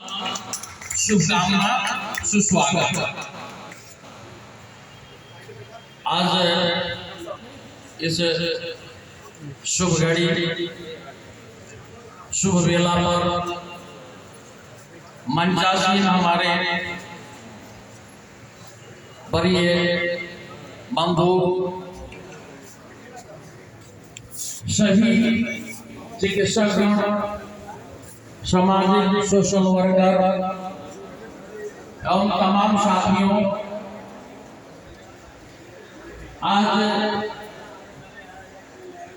शुभकामना सुस्वागत। आज इस शुभ घड़ी शुभ वेला पर मंचासीन हमारे प्रिय बंधु सभी चिकित्सक सामाजिक सोशल वर्कर एवं तमाम साथियों, आज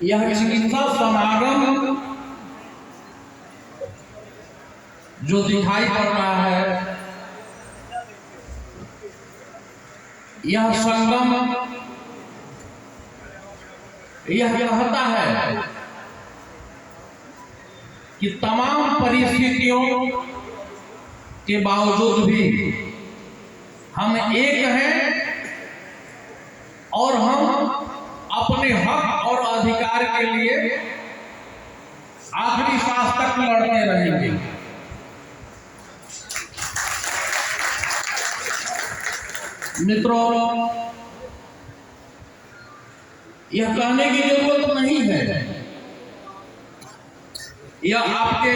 यह चिकित्सा समागम जो दिखाई पड़ रहा है, यह संगम यह कहता है कि तमाम परिस्थितियों के बावजूद भी हम एक हैं और हम अपने हक और अधिकार के लिए आखिरी सांस तक लड़ते रहेंगे। मित्रों, यह कहने की जरूरत नहीं है, यह आपके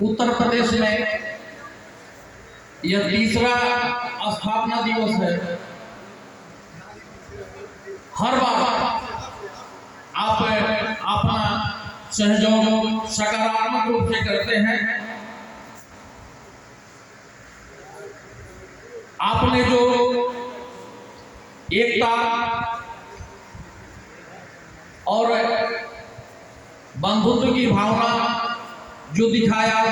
उत्तर प्रदेश में यह तीसरा स्थापना दिवस है। हर बार आप अपना सहयोग सकारात्मक रूप से करते हैं। आपने जो एकता और बंधुत्व की भावना जो दिखाया,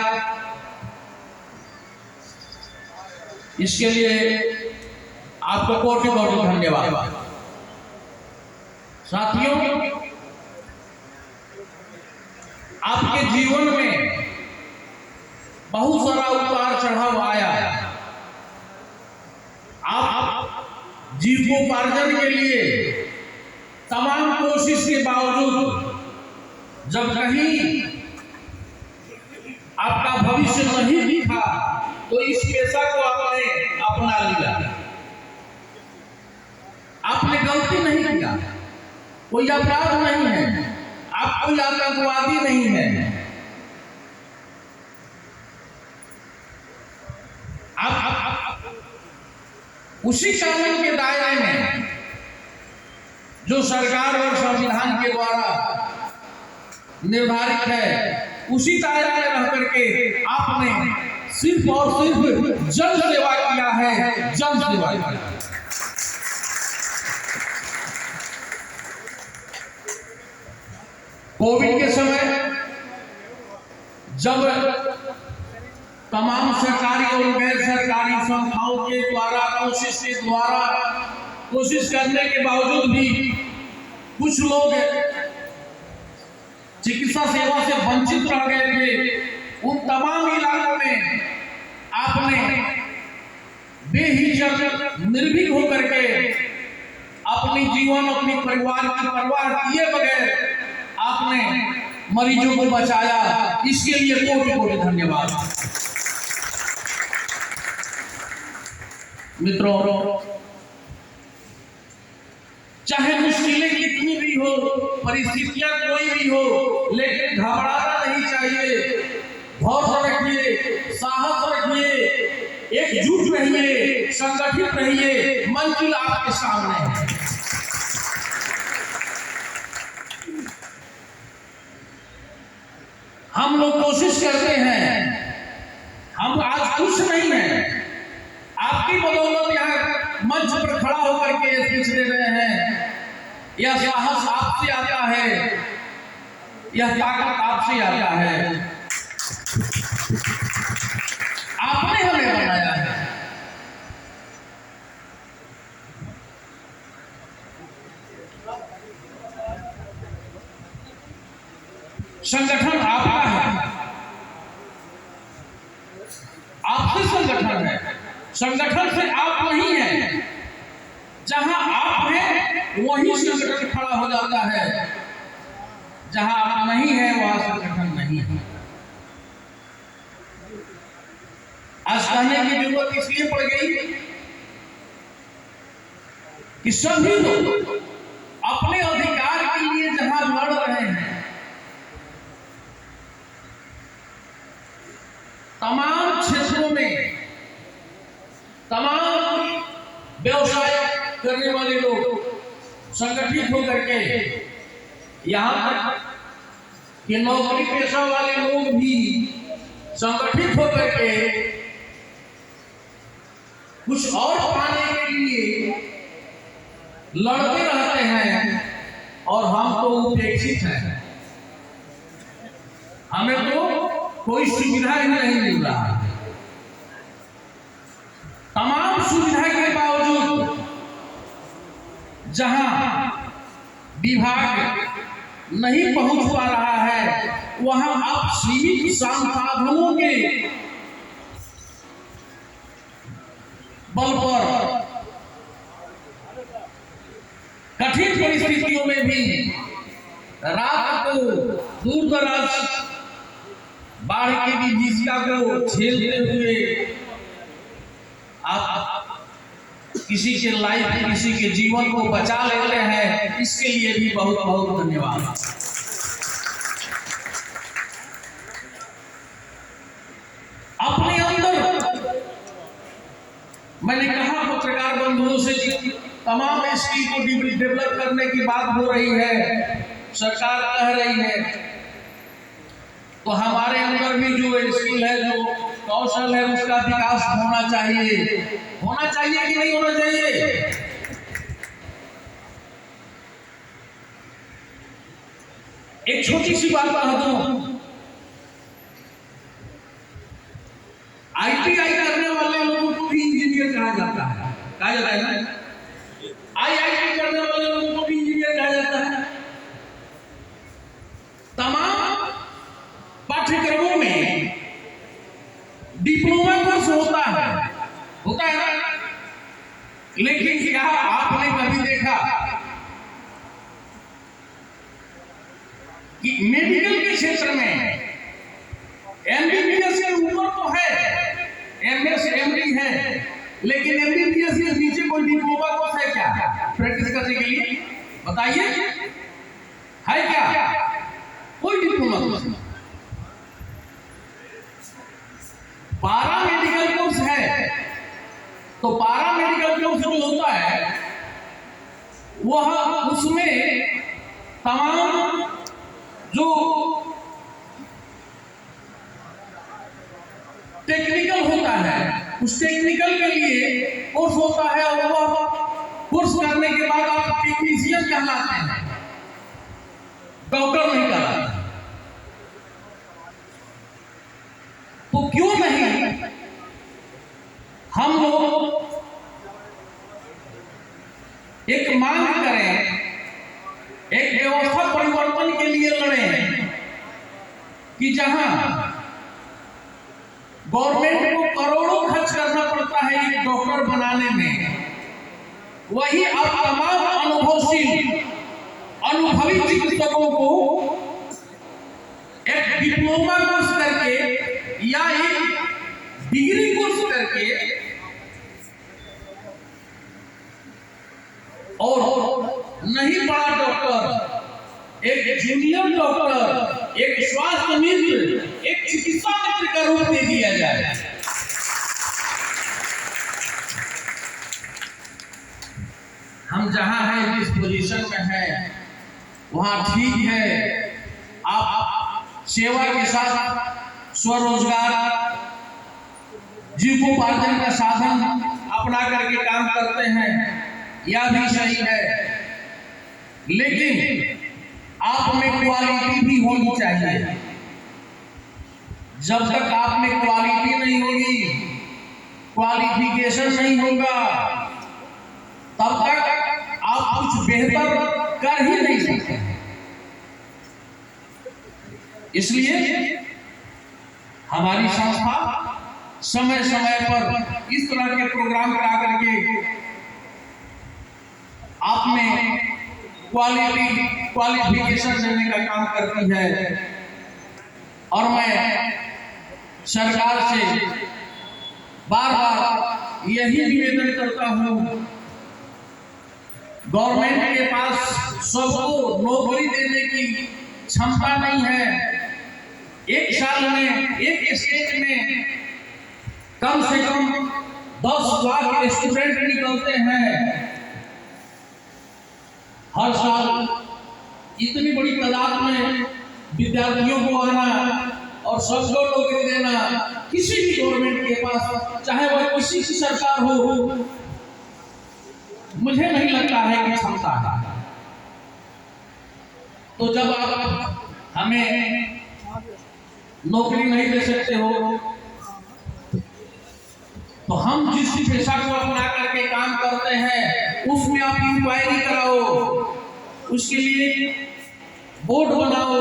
इसके लिए आपको कोटि कोटि धन्यवाद। साथियों, आपके जीवन में बहुत सारा उतार चढ़ाव आया। आप जीवकोपार्जन के लिए तमाम कोशिश के बावजूद जब कहीं आपका भविष्य नहीं दिखा तो इस पेशा को आपने अपना लिया। आपने गलती नहीं किया, कोई अपराध नहीं है, आप कोई आतंकवादी नहीं है। आप उसी कानून के दायरे में जो सरकार और संविधान के द्वारा निर्धारित है, उसी दायरे में रह करके आपने सिर्फ और सिर्फ जन सेवा किया है, जन सेवा किया। कोविड के समय जब तमाम सरकारी और गैर सरकारी संस्थाओं के द्वारा कोशिश करने के बावजूद भी कुछ लोग चिकित्सा सेवा से वंचित रह गए थे, उन तमाम इलाकों में आपने बेहिचक निर्भीक होकर के अपनी जीवन अपने परिवार की परवाह किए बगैर आपने मरीजों को बचाया। इसके लिए कोटि कोटि धन्यवाद। मित्रों, चाहे मुश्किलें कितनी भी हो, परिस्थितियां कोई भी हो, लेकिन घबराना नहीं चाहिए। धैर्य रखिए, साहस रखिए, एकजुट रहिए, संगठित रहिए, मंजिल आपके सामने है। हम लोग कोशिश करते हैं, हम आज कुछ नहीं है, आपकी बदौलत यहाँ मंच पर खड़ा होकर के स्पीच दे रहे हैं। यह साहस आपसे आता है, यह ताकत आपसे आता है। आपने हमें बनाया है। संगठन आपका है, आपसे संगठन है, संगठन से आप नहीं है। जहां आप हैं वहीं संगठन खड़ा हो जाता है, जहां आप नहीं है वहां संगठन नहीं है। आज कहने की जरूरत इसलिए पड़ गई कि सभी लोग अपने अधिकार के लिए जहां लड़ रहे हैं, तमाम क्षेत्रों में तमाम व्यवसाय करने वाले लोग संगठित होकर के, यहां तक कि नौकरी पेशा वाले लोग भी संगठित होकर के कुछ और पाने के लिए लड़ते रहते हैं, और हम तो उपेक्षित हैं। हमें तो कोई सुविधा ही नहीं मिल रहा। तमाम सुविधा के बावजूद जहां विभाग नहीं पहुंच पा रहा है, वहां अब सीमित संसाधनों के बल पर कठिन परिस्थितियों में भी रात को दूर दराज बाढ़ की विभीषिका को झेलते हुए आप किसी के लाइफ, किसी के जीवन को बचा लेते हैं। इसके लिए भी बहुत बहुत धन्यवाद। अपने अंदर मैंने कहा पत्रकार बंधुओं से कि तमाम स्किल को डेवलप करने की बात हो रही है, सरकार कह रही है, तो हमारे अंदर भी जो स्किल है, जो कौशल है, उसका विकास होना चाहिए। होना चाहिए कि नहीं होना चाहिए? एक छोटी सी बात बता दूं, ITI करने वाले लोगों को भी इंजीनियर कहा जाता है। कहा जाता है ना? IIT करने वाले लोगों को भी इंजीनियर कहा जाता है। तमाम पाठ्यक्रमों में डिप्लोमा कोर्स होता है ना? लेकिन क्या आपने कभी देखा कि मेडिकल के क्षेत्र में MBBS के ऊपर तो है, MS MD है, लेकिन MBBS के नीचे कोई डिप्लोमा कोर्स है क्या प्रैक्टिस करने के लिए? बताइए, है क्या? कोई डिप्लोमा कोर्स नहीं। पारा मेडिकल कोर्स है, तो पारा मेडिकल कोर्स जो होता है वह उसमें तमाम जो टेक्निकल होता है, उस टेक्निकल के लिए कोर्स होता है, और वह कोर्स करने के बाद आप टेक्नीशियन कहलाते हैं, डॉक्टर नहीं कहलाते। तो क्यों नहीं हम लोग एक मांग करें, एक व्यवस्था परिवर्तन के लिए लड़ें कि जहां गवर्नमेंट को करोड़ों खर्च करना पड़ता है एक डॉक्टर बनाने में, वही अब तमाम अनुभवी चिकित्सकों को एक डिप्लोमा कोर्स करके या एक डिग्री कोर्स करके और नहीं बड़ा डॉक्टर, एक जूनियर डॉक्टर, एक स्वास्थ्य मित्र, एक चिकित्सा मित्र का रूप दे दिया जाए। हम जहां हैं, जिस पोजीशन में हैं, वहां ठीक है, आप सेवा के साथ स्वरोजगार, जीविकोपार्जन का साधन अपना करके काम करते हैं, यह भी सही है, लेकिन आप में क्वालिटी भी होनी चाहिए। जब तक आप में क्वालिटी नहीं होगी, क्वालिफिकेशन नहीं होगा, तब तक आप कुछ बेहतर कर ही नहीं सकते। इसलिए हमारी संस्था समय समय पर इस तरह के प्रोग्राम करा करके आप में क्वालिफिकेशन देने का काम करती है। और मैं सरकार से बार बार यही निवेदन करता हूं, गवर्नमेंट के पास सबको नौकरी देने की क्षमता नहीं है। एक साल में एक स्टेट में कम से कम 10 लाख स्टूडेंट निकलते हैं हर साल। इतनी बड़ी तादाद में विद्यार्थियों को आना और सबको नौकरी देना किसी भी गवर्नमेंट के पास, चाहे वह किसी की सरकार हो, मुझे नहीं लगता है कि क्षमता है। तो जब आप हमें नौकरी नहीं दे सकते हो, तो हम जिस पेशा को अपना करके काम करते हैं उसमें आप इंक्वायरी कराओ, उसके लिए बोर्ड बनाओ,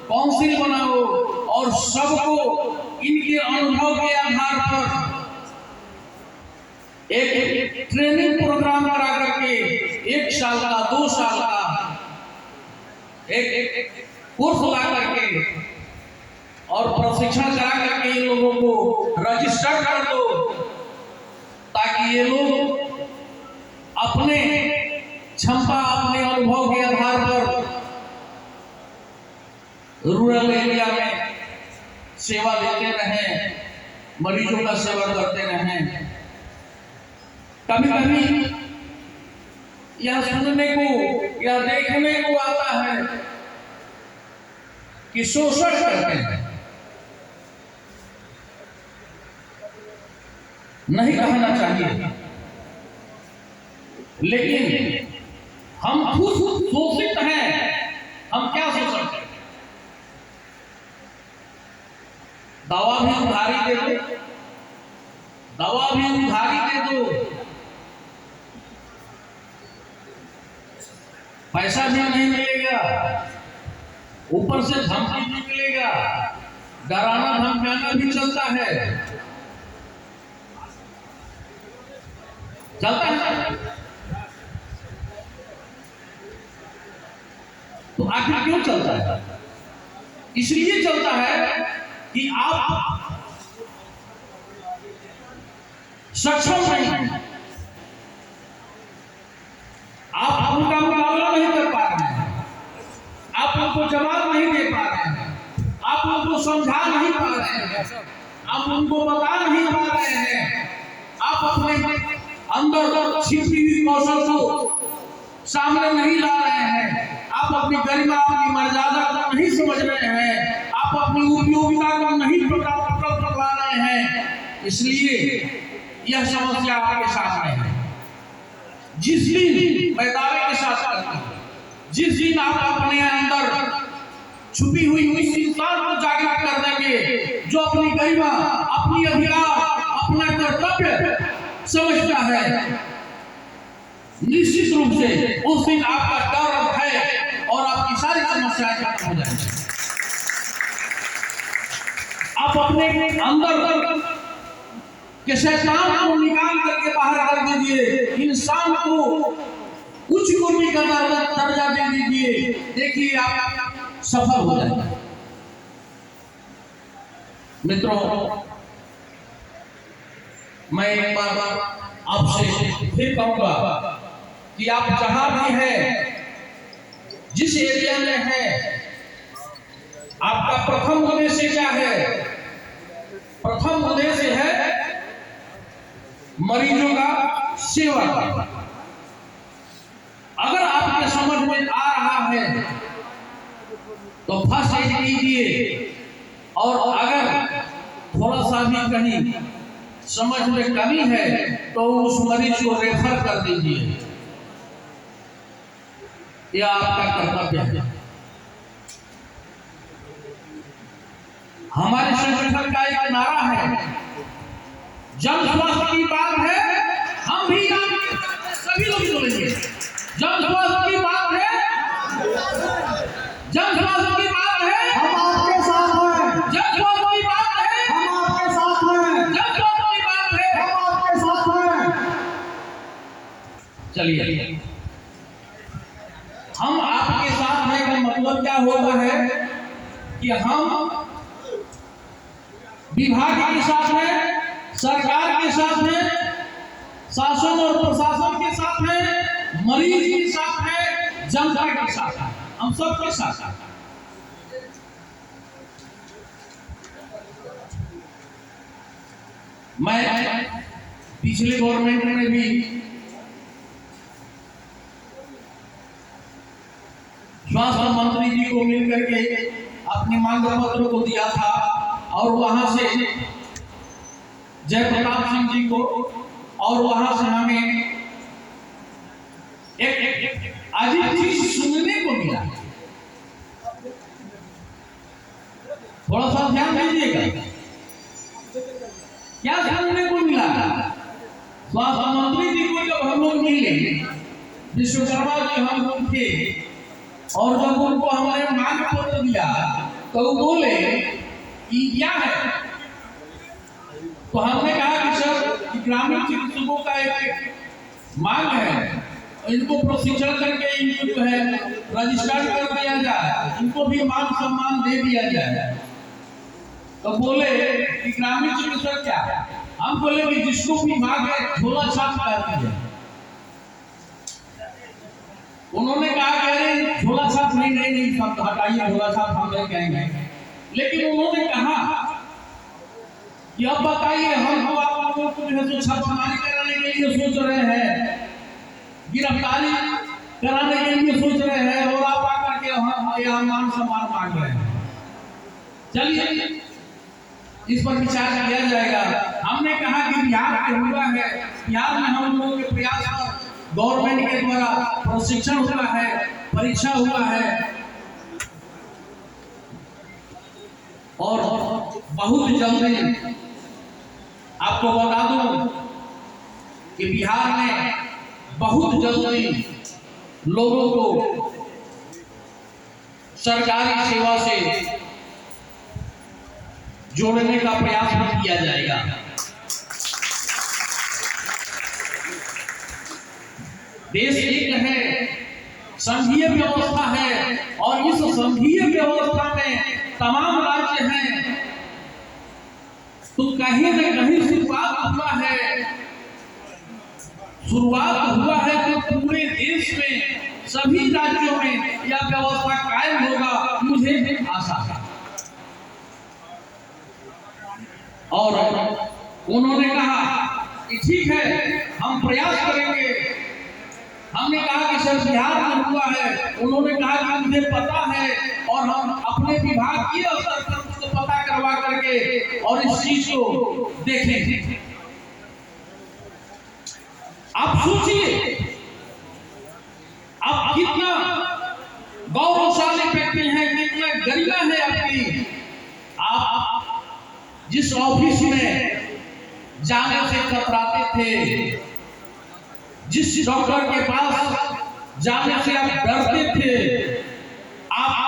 काउंसिल बनाओ और सबको इनके अनुभव के आधार पर एक ट्रेनिंग प्रोग्राम करा करके 1 साल का 2 साल का एक कोर्स ला करके और प्रशिक्षण करा करके इन लोगों को रजिस्टर कर दो, ताकि ये लोग अपने क्षमता, अपने अनुभव के आधार पर रूरल एरिया में सेवा देते रहें, मरीजों का सेवा करते रहें। कभी कभी यह सुनने को या देखने को आता है कि शोषण करते हैं। नहीं कहना चाहिए, लेकिन हम खुद शोषित हैं। हम क्या सोच सकते हैं? दवा भी उधारी दे दो, दवा भी उधारी दे दो, पैसा भी नहीं मिलेगा, ऊपर से धमकी भी मिलेगा, डराना धमकाना भी चलता है। चलता है तो आखिर क्यों चलता है? इसलिए चलता है कि आप सक्षम नहीं हैं, आप उनका मुकाबला नहीं कर पा रहे हैं, आप उनको जवाब नहीं दे पा रहे हैं, आप उनको समझा नहीं पा रहे हैं, आप उनको बता नहीं पा रहे हैं, आप अपने अंदर छिपी हुई कौशल को सामने नहीं ला रहे हैं, आप अपनी गरिमा, अपनी मर्यादा को नहीं समझ रहे हैं, आप अपनी उपयोगिता को नहीं ला रहे हैं। इसलिए यह समस्या आपके सामने है। जिस दिन मैं दावे के साथ करता हूं, जिस दिन आप अपने अंदर छुपी हुई उस इंसान को जागृत कर देंगे जो अपनी गरिमा, अपनी अधिकार, अपना कर्तव्य समझता है, निश्चित रूप से उस दिन आपका डर है और आपकी सारी समस्याएं खत्म हो जाएंगी। आप अपने अंदर के शैतान को निकाल करके बाहर कर दीजिए, इंसान को उच्च कोटि का दर्जा दे दीजिए, देखिए आप सफल हो जाएंगे। मित्रों, मैं एक बार आपसे फिर कहूंगा कि आप जहां भी हैं, जिस एरिया में हैं, आपका प्रथम उद्देश्य क्या है? प्रथम उद्देश्य है मरीजों का सेवा करना। अगर आपके समझ में आ रहा है तो फर्स्ट एड कीजिए, और अगर थोड़ा सा भी कहीं समझ में कमी है तो उस मरीज को रेफर कर दीजिए। यह आपका कर्तव्य है। हमारे संगठन का एक नारा है, जन स्वास्थ्य की बात है, हम भी सभी लोग बोलेंगे, जन स्वास्थ्य की बात है, जन स्वास्थ्य की बात है, हम आपके साथ हैं। जन स्वास्थ्य की बात है, हम आपके साथ हैं। जन स्वास्थ्य की बात है, हम आपके साथ हैं। चलिए, हम आपके साथ हैं का मतलब क्या होता है कि हम विभाग के साथ है, सरकार के साथ है, शासन और प्रशासन के साथ है, मरीज के साथ है, जनता के साथ है, हम सबके साथ है। मैं पिछले गवर्नमेंट में भी स्वास्थ्य मंत्री जी को मिलकर के अपने मांग पत्र को दिया था और वहां से जयप्रताप सिंह जी को, और वहां से हमें एक अजीब चीज सुनने को मिला। थोड़ा सा ध्यान दीजिएगा, क्या सुनने को मिला? स्वास्थ्य मंत्री जी को जब हम लोग मिले, विश्वकर्मा जी हम लोग थे, और जब उनको हमने मांग पत्र दिया तो वो बोले कि क्या है? तो हमने कहा कि सर ग्रामीण चिकित्सकों का एक मांग है, इनको प्रशिक्षण करके इनको जो है रजिस्टर्ड कर दिया जाए, इनको भी मान सम्मान दे दिया जाए। तो बोले कि ग्रामीण चिकित्सक क्या है? हम बोले कि जिसको भी मांग है झोला छाप करती है। उन्होंने कहा कि अरे झोला छाप नहीं सब हटाइए, झोला छाप हम नहीं कहेंगे। लेकिन उन्होंने कहा कि अब बताइए, हम तो आप लोगों को जो है छापेमारी कराने के लिए सोच रहे हैं, गिरफ्तारी कराने के लिए सोच रहे हैं, और आप आकर के यहाँ मान सम्मान मांग रहे हैं। चलिए इस पर विचार किया जाएगा। हमने कहा कि बिहार में हुआ है, बिहार में हम लोगों के प्रयास पर गवर्नमेंट के द्वारा प्रशिक्षण हुआ है, परीक्षा हुआ है, और बहुत जल्दी आपको बता दूं कि बिहार में बहुत जल्दी लोगों को सरकारी सेवा से जोड़ने का प्रयास भी किया जाएगा। देश एक है, संघीय व्यवस्था है, और इस संघीय व्यवस्था में तमाम राज्य हैं, तो कहीं न कहीं शुरुआत हुआ है तो पूरे देश में सभी राज्यों में यह व्यवस्था कायम होगा, मुझे भी आशा है। और उन्होंने कहा कि ठीक है, हम प्रयास करेंगे। हमने कहा कि सर बिहार में हुआ है, उन्होंने कहा कि मुझे पता है, और हम अपने विभागीय स्तर पर उसको पता करवा करके और इस चीज को देखेंगे। आप सोचिए, आप कितना गौरवशाली व्यक्ति हैं, कितना गरिमा है आपकी। आप जिस ऑफिस में जाने से कतराते थे, जिस डॉक्टर के पास जाने से आप डरते थे, आप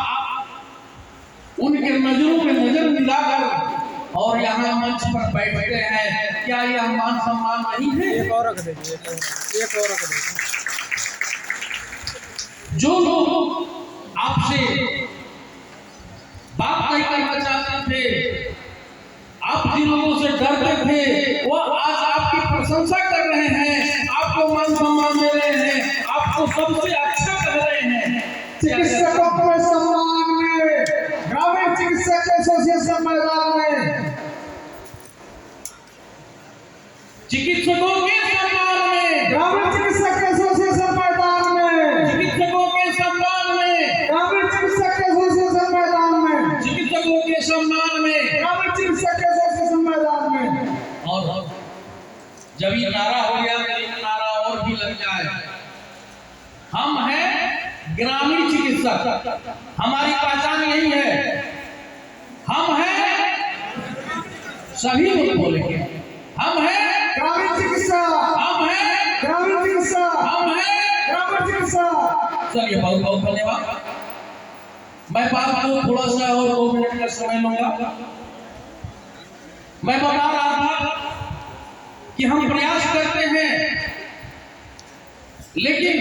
उनके नजरों में नजर मिलाकर और यहाँ मंच पर बैठते हैं, क्या यह मान सम्मान नहीं है? एक और रख दीजिए, एक और रख दीजिए। जो लोग आपसे बात नहीं करना चाहते थे, आप जिन लोगों से डरते थे, वो आज आपकी प्रशंसा कर रहे हैं, आपको मान सम्मान दे रहे हैं, आपको सबसे अच्छा कह रहे हैं। चिकित्सकों के सम्मान में ग्रामीण चिकित्सक एसोसिएशन मैदान में, चिकित्सकों के सम्मान में ग्रामीण चिकित्सक एसोसिएशन मैदान में, चिकित्सकों के सम्मान में ग्रामीण चिकित्सक एसोसिएशन मैदान में, चिकित्सकों के सम्मान में ग्रामीण चिकित्सक एसोसिएशन मैदान में। और जब ये नारा हो गया तो एक नारा और भी लग जाए, हम हैं ग्रामीण चिकित्सक, हमारी पहचान यही है, हम हैं, सभी लोग बोलेंगे हम हैं ग्रामीण चिकित्सा, हम हैं ग्रामीण चिकित्सा, हम हैं ग्रामीण चिकित्सा। चलिए बहुत बहुत धन्यवाद। मैं बात को थोड़ा सा और 2 मिनट का समय लूंगा। मैं बता रहा था कि हम प्रयास करते हैं, लेकिन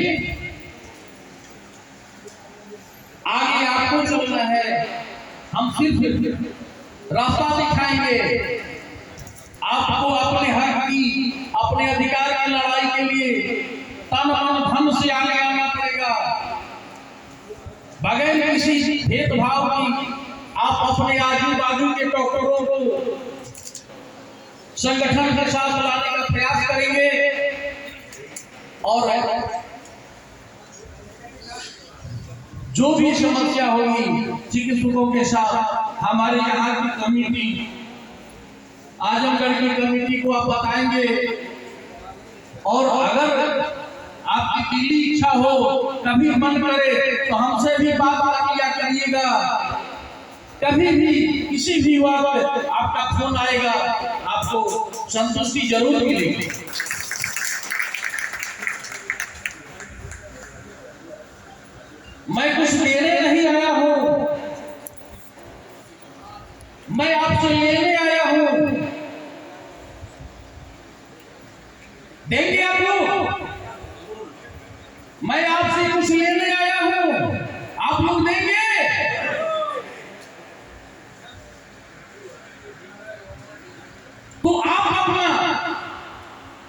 आगे आपको चलना है। हम सिर्फ रास्ता दिखाएंगे। आपको अपने हक की, अपने अधिकार की लड़ाई के लिए तन मन धन से आगे आना पड़ेगा, बगैर किसी भेदभाव की। आप अपने आजू बाजू के डॉक्टरों को संगठन के साथ लाने का प्रयास करेंगे और जो भी समस्या होगी चिकित्सकों के साथ हमारे यहाँ की कमेटी, आजमगढ़ की कमेटी को आप बताएंगे। और अगर आपकी दिली इच्छा हो, कभी मन करे तो हमसे भी बात किया करिएगा। कभी भी किसी भी वक्त आपका फोन आएगा, आपको संतुष्टि जरूर मिलेगी। मैं कुछ लेने नहीं आया हूं, मैं आपसे लेने आया हूं। देंगे आप लोग? मैं आपसे कुछ लेने आया हूं, आप लोग देंगे? तो आप अपना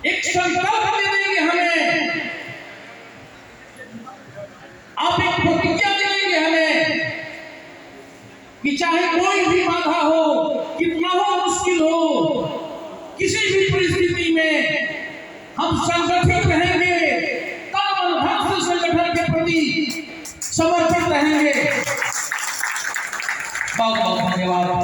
एक संकल्प दे देंगे हमें, आप एक प्रतिज्ञा दे देंगे हमें कि चाहे कोई भी बाधा हो, कितना हो मुश्किल हो, किसी भी परिस्थिति में हम संगठित रहेंगे, तन मन धन से संगठन के प्रति समर्पित रहेंगे। बहुत बहुत धन्यवाद।